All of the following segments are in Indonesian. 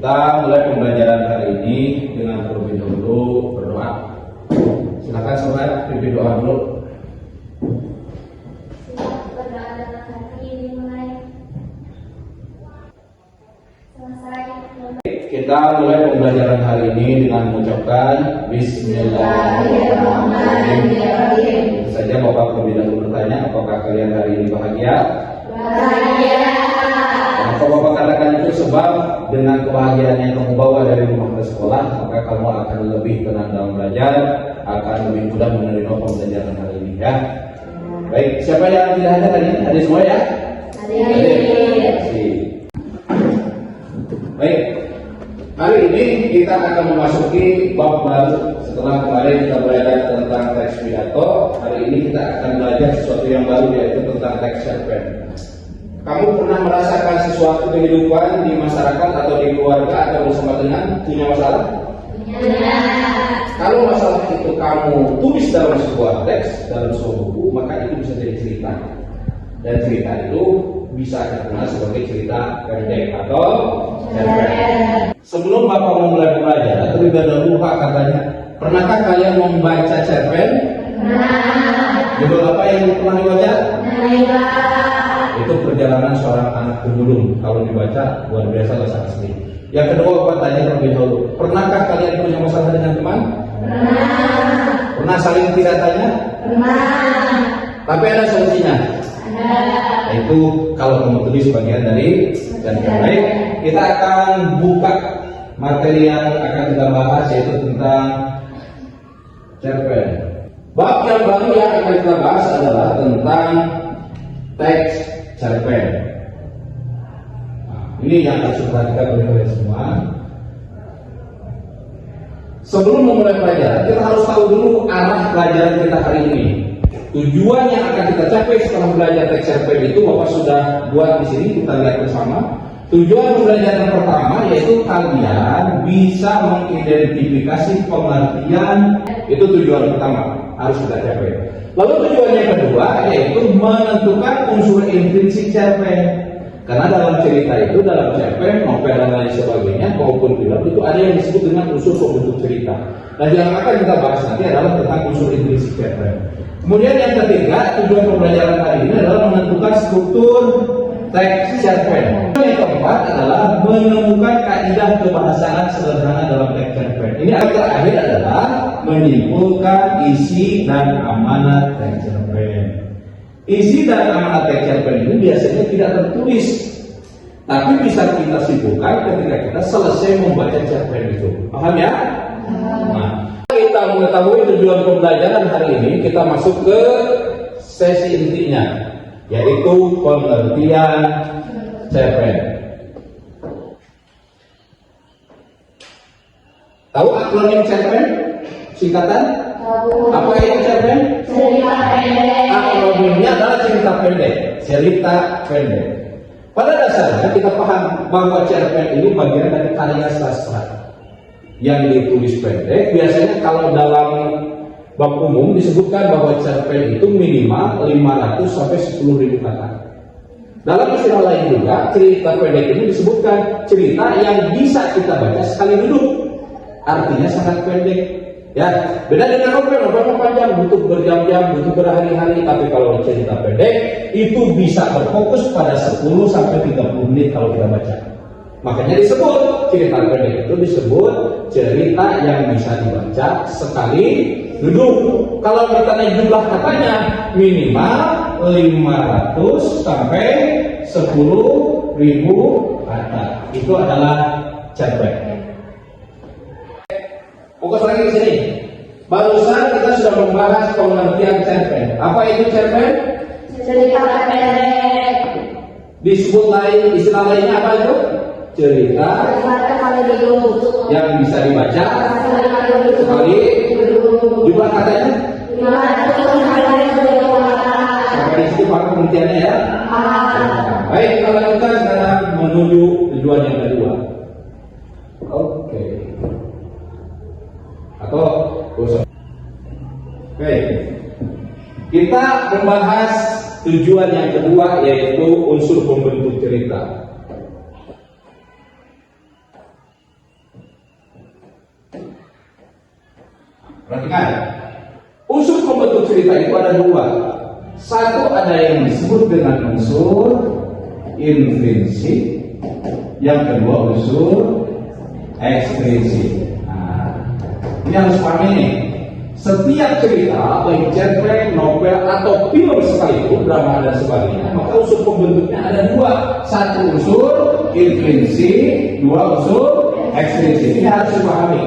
Kita mulai pembelajaran hari ini dengan terlebih dahulu berdoa. Silakan sobat, pimpin doa dulu. Kita mulai pembelajaran hari ini dengan mengucapkan Bismillahirrahmanirrahim. Tentu saja Bapak terlebih dahulu bertanya, apakah kalian hari ini bahagia? Bahagia. Kenapa Bapak katakan itu? Sebab dengan kebahagiaan yang kamu bawa dari rumah ke sekolah, maka kamu akan lebih tenang dalam belajar, akan lebih mudah menerima pembelajaran hari ini, ya. Baik, siapa yang tidak hadir hari ini? Hadir semua, ya? Hadir. Baik, hari ini kita akan memasuki bab baru. Setelah kemarin kita belajar tentang teks pidato, hari ini kita akan belajar sesuatu yang baru, yaitu tentang teks cerpen. Kamu pernah merasakan sesuatu kehidupan di masyarakat atau di keluarga atau bersama dengan punya masalah? Ya. Kalau masalah itu kamu tulis dalam sebuah teks, dalam sebuah buku, maka itu bisa jadi cerita. Dan cerita itu bisa dikenal sebagai cerita pendek atau cerpen. Sebelum Bapak memulai belajar, terlebih dahulu Pak katanya, pernahkah kalian membaca cerpen? Pernah. Judul apa yang pernah dibaca? Nailah. Itu perjalanan seorang anak pemulung. Kalau dibaca luar biasa rasa asli. Yang kedua Bapak tanya terlebih dahulu, pernahkah kalian punya masalah dengan teman? Pernah. Pernah saling tidak tanya? Pernah. Tapi ada solusinya. Ada. Itu kalau kamu tulis bagian dari dan yang baik, kita akan buka materi yang akan kita bahas, yaitu tentang cerpen. Bab yang baru yang akan kita bahas adalah tentang teks cerpen. Nah, ini yang harus diperhatikan oleh kalian semua. Sebelum memulai pelajaran, kita harus tahu dulu arah pelajaran kita hari ini. Tujuan yang akan kita capai setelah belajar teks cerpen itu Bapak sudah buat di sini, kita lihat bersama. Tujuan pembelajaran pertama yaitu kalian bisa mengidentifikasi pengertian, itu tujuan pertama harus kita capai. Lalu tujuan yang kedua yaitu menentukan unsur intrinsik cerpen. Karena dalam cerita itu, dalam cerpen, novel dan lain sebagainya maupun film itu ada yang disebut dengan unsur pembentuk cerita. Dan yang akan kita bahas nanti adalah tentang unsur intrinsik cerpen. Kemudian yang ketiga, tujuan pembelajaran hari ini adalah menentukan struktur teks cerpen. Yang keempat adalah menemukan kaidah kebahasaan sederhana dalam teks cerpen. Ini yang terakhir adalah menyimpulkan isi dan amanat teks cerpen. Isi dan amanat teks cerpen ini biasanya tidak tertulis, tapi bisa kita simpulkan ketika kita selesai membaca cerpen itu. Paham ya? Nah, kita mengetahui tujuan pembelajaran hari ini, kita masuk ke sesi intinya, yaitu pengertian cerpen. Tahu akronim cerpen? Singkatan? Apa itu cerpen? Cerita pendek. Akronimnya adalah cerita pendek. Cerita pendek. Pada dasarnya kita paham bahwa cerpen ini bagian dari karya sastra yang ditulis pendek. Biasanya kalau dalam bab umum disebutkan bahwa cerpen itu minimal 500 sampai 10.000 kata. Dalam istilah lain juga, cerita pendek ini disebutkan cerita yang bisa kita baca sekali duduk. Artinya sangat pendek. Ya, beda dengan novel panjang, butuh berjam-jam, butuh berhari-hari. Tapi kalau cerita pendek itu bisa berfokus pada 10 sampai 30 menit kalau kita baca. Makanya disebut cerita pendek itu disebut cerita yang bisa dibaca sekali duduk. Kalau ditanya jumlah katanya minimal 500 sampai 10.000 kata. Itu adalah cerpen. Fokus lagi di sini. Barusan kita sudah membahas pengertian cerpen. Apa itu cerpen? Cerita pendek. Disebut lain, istilah lainnya apa itu? Cerita Kali duduk. yang bisa dibaca Sekali sekali. Jumlah katanya? 500 kali kata. Sampai di situ paham pengertiannya ya. Baik, kita lanjutkan sekarang menuju tujuan yang kedua. Oke. Atau Oke. Kita membahas tujuan yang kedua, yaitu unsur pembentuk cerita. Ingat, unsur pembentuk cerita itu ada dua. Satu ada yang disebut dengan unsur intrinsik, yang kedua unsur ekstrinsik. Nah, ini harus paham ini. Setiap cerita, baik cerpen, novel, atau film sekalipun, drama dan sebagainya, maka unsur pembentuknya ada dua. Satu unsur intrinsik, dua unsur ekstrinsik. Ini harus dipahami.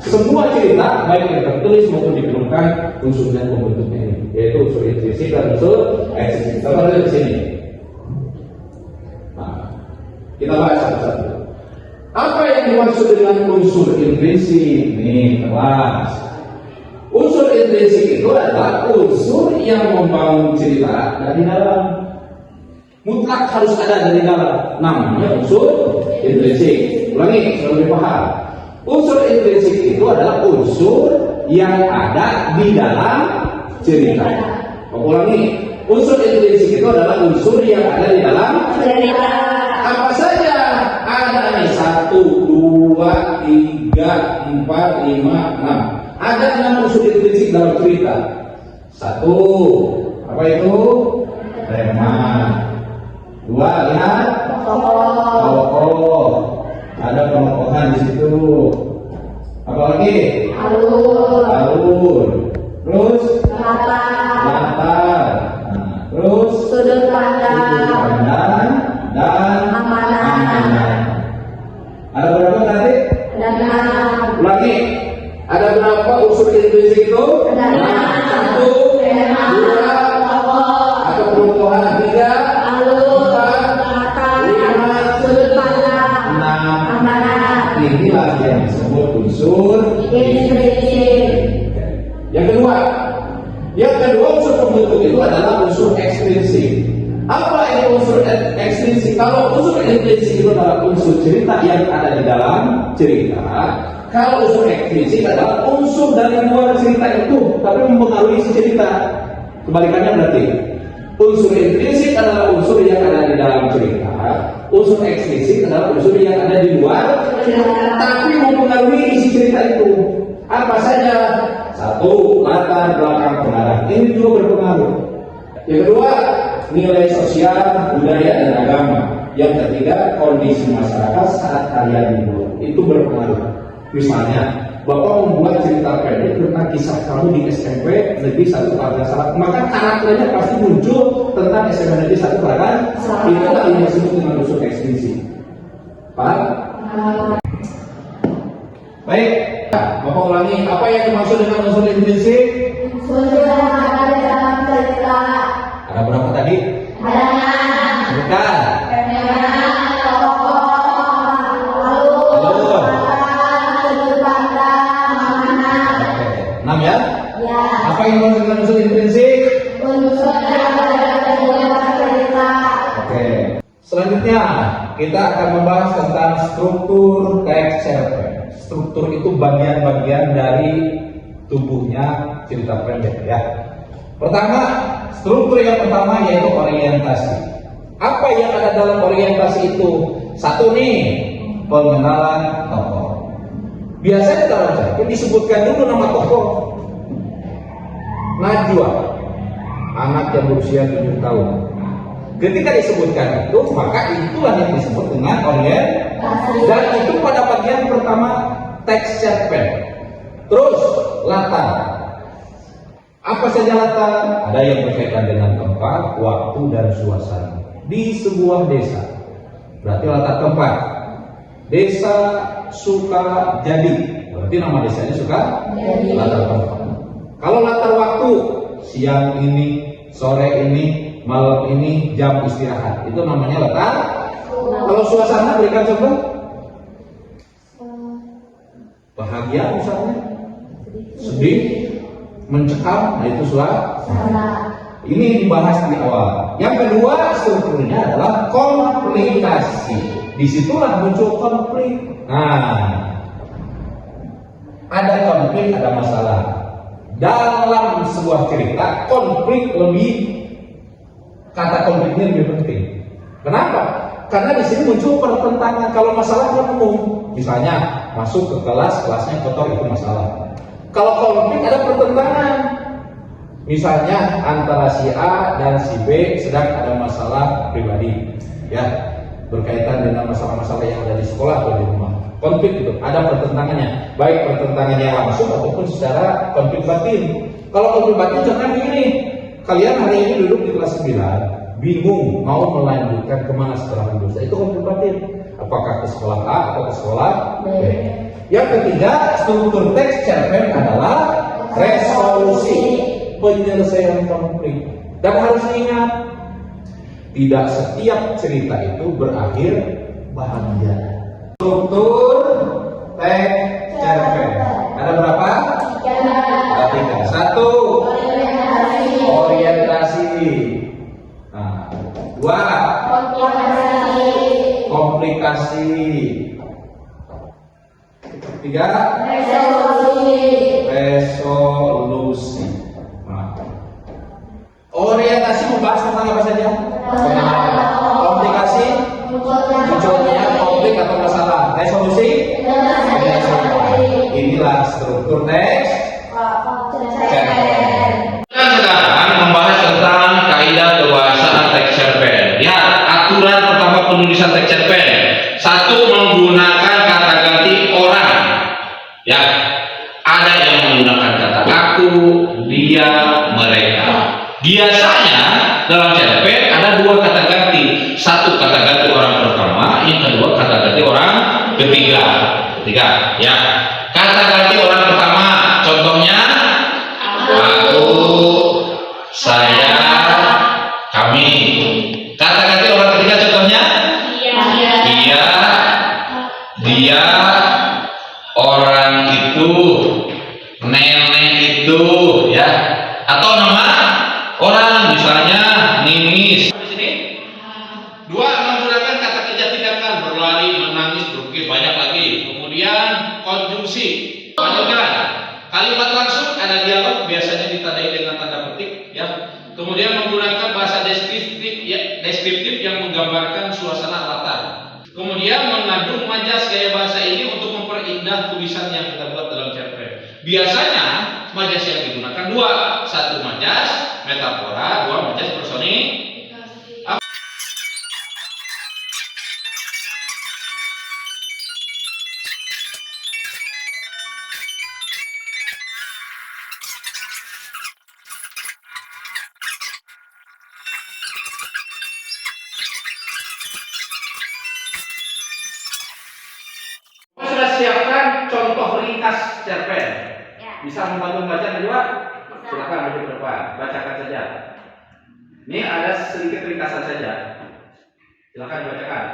Semua cerita, baik yang tertulis maupun difilmkan, unsur dan pembentuknya ini, yaitu unsur intrinsik dan unsur ekstrinsik. Kita lihat di sini. Nah, kita bahas satu-satu. Apa yang dimaksud dengan unsur intrinsik? Nih, kelas. Unsur intrinsik itu adalah unsur yang membangun cerita dari dalam. Mutlak harus ada dari dalam. Namanya unsur intrinsik. Ulangi, supaya lebih paham. Unsur intrinsik itu adalah unsur yang ada di dalam cerita. Ulangi, unsur intrinsik itu adalah unsur yang ada di dalam cerita. apa saja? Ada nih 1, 2, 3, 4, 5, 6. Ada 6 unsur intrinsik dalam cerita. 1, apa itu? Tema. 2, lihat tokoh. Ada pengokohan di situ. Apa lagi? Alur. Terus latar. Nah, terus Sudut pandang dan amanah. Ada berapa tadi? dan Ulangi. Ada berapa unsur intrinsik itu? Ada 1, 2, atau pengokohan 3, alur, latar, sudut pandang, 6. amanah, Inilah yang disebut unsur. intrinsik. Yang kedua unsur pembentuk itu adalah unsur ekstrinsik. Apa itu unsur ekstrinsik? Kalau unsur intrinsik itu adalah unsur cerita yang ada di dalam cerita. Kalau unsur ekstrinsik adalah unsur dari luar cerita itu, tapi mempengaruhi isi cerita. Kebalikannya berarti, unsur intrinsik adalah unsur yang ada di dalam cerita. Unsur ekstrinsik adalah unsur yang ada di luar, tapi mempengaruhi isi cerita itu. Apa saja? 1, latar belakang pengarang. Ini juga berpengaruh. Yang kedua, nilai sosial, budaya, dan agama. Yang ketiga, kondisi masyarakat saat karya dibuat. Itu berpengaruh. Misalnya, Bapak membuat cerita pendek tentang kisah kamu di SMP Negeri 1 Paragasalat, maka karakternya pasti muncul tentang SMP Negeri 1 Paragasalat. Itulah yang disebut dengan unsur ekstrinsik. Paham? Baik, Bapak ulangi, apa yang dimaksud dengan unsur intrinsik? Unsur yang ada di dalam cerita. Ada berapa tadi? Ada Bukan. tokoh, alur, latar, sudut pandang, amanah. Oke. 6 ya? Ya, Apa yang dimaksud dengan unsur intrinsik? unsur yang ada di dalam cerita. Oke. Selanjutnya kita akan membahas tentang struktur teks cerpen. Struktur itu bagian-bagian dari tubuhnya cerita pendek ya. Pertama, struktur yang pertama yaitu orientasi. Apa yang ada dalam orientasi itu? 1 nih, pengenalan tokoh. Biasanya dalam cerpen disebutkan dulu nama tokoh. Najwa, anak yang berusia 7 tahun. Ketika disebutkan itu, maka itulah yang disebut dengan orientasi. Dan itu pada bagian pertama teks cerpen. Terus latar. Apa saja latar? Ada yang berkaitan dengan tempat, waktu, dan suasana. Di sebuah desa. Berarti latar tempat. Desa Sukajadi. Berarti nama desanya Sukajadi. Latar tempat. Kalau latar waktu, siang ini, sore ini, malam ini, jam istirahat. Itu namanya latar. Kalau suasana berikan contoh. Bahagia misalnya, sedih, mencekam, nah itu suasana. Ini dibahas di awal. Yang kedua strukturnya adalah komplikasi. Disitulah muncul konflik. Nah, ada konflik, ada masalah. Dalam sebuah cerita, konflik kata konfliknya lebih penting. Kenapa? Karena di sini muncul pertentangan. Kalau masalah kan umum, misalnya masuk ke kelas, kelasnya kotor, itu masalah. Kalau konflik ada pertentangan. Misalnya antara si A dan si B sedang ada masalah pribadi, ya, berkaitan dengan masalah-masalah yang ada di sekolah atau di rumah. Konflik itu ada pertentangannya, baik pertentangannya langsung ataupun secara konflik batin. Kalau konflik batin jangan begini, kalian hari ini duduk di kelas 9, bingung mau melanjutkan kemana setelah lulus. Itu konflik batin. Apakah ke sekolah A atau ke sekolah B? Yang ketiga, struktur teks cerpen adalah resolusi, penyelesaian konflik. Dan harus diingat, tidak setiap cerita itu berakhir bahagia. Struktur teks cerpen ada berapa? Ada 3. 1, orientasi. Nah, 2, komplikasi. 3, resolusi. Nah, orientasi membahas tentang apa saja? Komplikasi, munculnya konflik atau masalah. Resolusi, inilah struktur teks cerpen. Kita sekarang membahas tentang kaidah kebahasaan teks cerpen. Ya, aturan pertama penulisan teks cerpen. 1, menggunakan kata ganti orang. Ya, ada yang menggunakan kata aku, dia, mereka. Biasanya dalam cerpen ada 2 kata ganti. 1 kata ganti orang pertama, yang kedua kata ganti orang ketiga. Ya. Kata ganti orang pertama, contohnya aku, saya, kami. Kata ganti orang ketiga contohnya dia, orang itu, nenek itu, ya. Atau nama orang, misalnya Ninis. Di sini 2, menggunakan kata kerja tindakan, berlari, menangis, berpikir, banyak lagi. Kemudian konjungsi, lanjutkan. Kalimat langsung ada dialog, biasanya ditandai dengan tanda petik, ya. Kemudian menggunakan bahasa deskriptif yang menggambarkan suasana latar. Kemudian mengandung majas gaya bahasa ini untuk memperindah tulisan yang kita buat dalam cerpen. Biasanya majas yang digunakan 2, 1 majas metafora, 2 majas personik. Sudah siapkan contoh ringkas cerpen. Bisa membantu membaca juga? Silakan maju ke depan, bacakan saja. Ini ada sedikit ringkasan saja. Silakan dibacakan.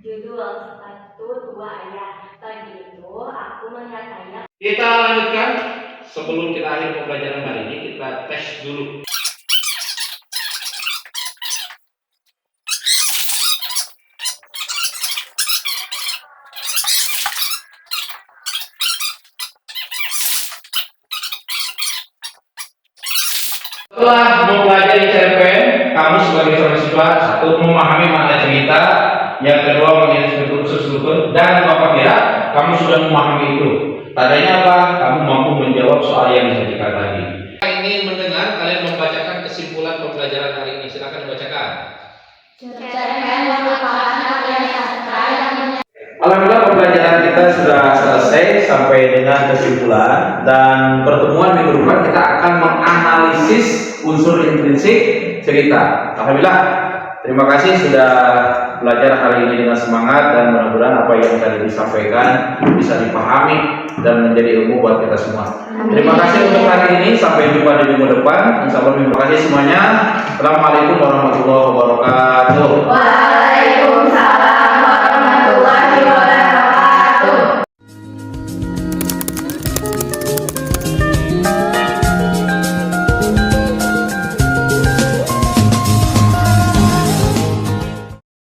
Judul 1, 2 ayat. Tadi itu aku melihat ayat. Kita lanjutkan. Sebelum kita akhir pembelajaran hari ini, kita tes dulu. Setelah mempelajari cerpen, kamu sebagai seorang siswa 1, memahami makna cerita, yang kedua mengenai struktur, dan Bapak kira kamu sudah memahami itu. Tandanya apa? Kamu mampu menjawab soal yang disajikan tadi. Saya ingin mendengar kalian membacakan kesimpulan pembelajaran hari ini. Silakan dibacakan. Cerpen merupakan karya sastra yang Alhamdulillah pembelajaran kita sudah selesai sampai dengan kesimpulan, dan pertemuan minggu depan kita akan menganalisis unsur intrinsik cerita. Alhamdulillah, terima kasih sudah belajar hari ini dengan semangat, dan mudah-mudahan apa yang tadi disampaikan bisa dipahami dan menjadi ilmu buat kita semua. Terima kasih untuk hari ini, sampai jumpa di minggu depan. Insya Allah, terima kasih semuanya. Assalamualaikum warahmatullahi wabarakatuh. Waalaikumsalam.